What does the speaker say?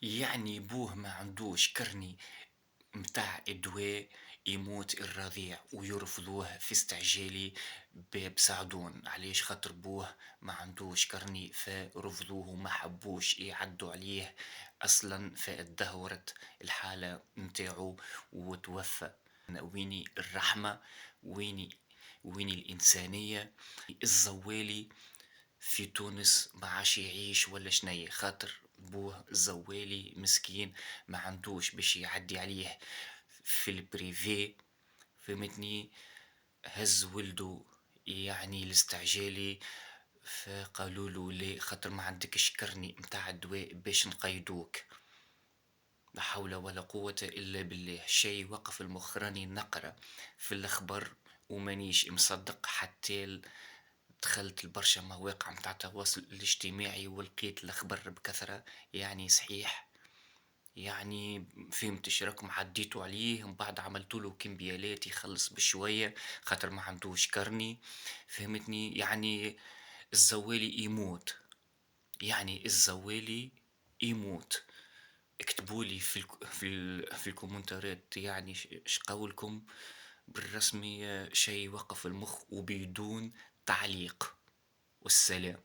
يعني بوه ما عندوش كرني متاع أدوية، يموت الرضيع ويرفضوه في استعجالي بساعدون. علاش؟ خاطر بوه ما عندوش كرني فرفضوه وما حبوش يعدوا عليه أصلا، فاتدهورت الحالة متاعو وتوفى. ويني الرحمة؟ ويني ويني الإنسانية؟ الزوالي في تونس ما عاش يعيش ولا شنيا، خاطر بوه الزوالي مسكين ما عندوش باش يعدي عليه في البريفي، فهمتني؟ هز ولده يعني الاستعجالي، فقالوا له ليه؟ خاطر ما عندكش كرني متاع الدواء باش نقيدوك. لا حول ولا قوة إلا بالله. شيء وقف المخ، راني نقرأ في الأخبار ومانيش مصدق حتى دخلت لبرشا مواقع متاع التواصل الاجتماعي ولقيت الأخبار بكثرة. يعني صحيح، يعني فهمتش راكم عديتوا عليه من بعد عملتوا له كمبيالات يخلص بشوية خاطر ما عندوش كرني، فهمتني؟ يعني الزوالي يموت، يعني الزوالي يموت. اكتبوا لي في الكومنتات، يعني ايش قولكم بالرسمي؟ شيء وقف المخ وبدون تعليق. والسلام.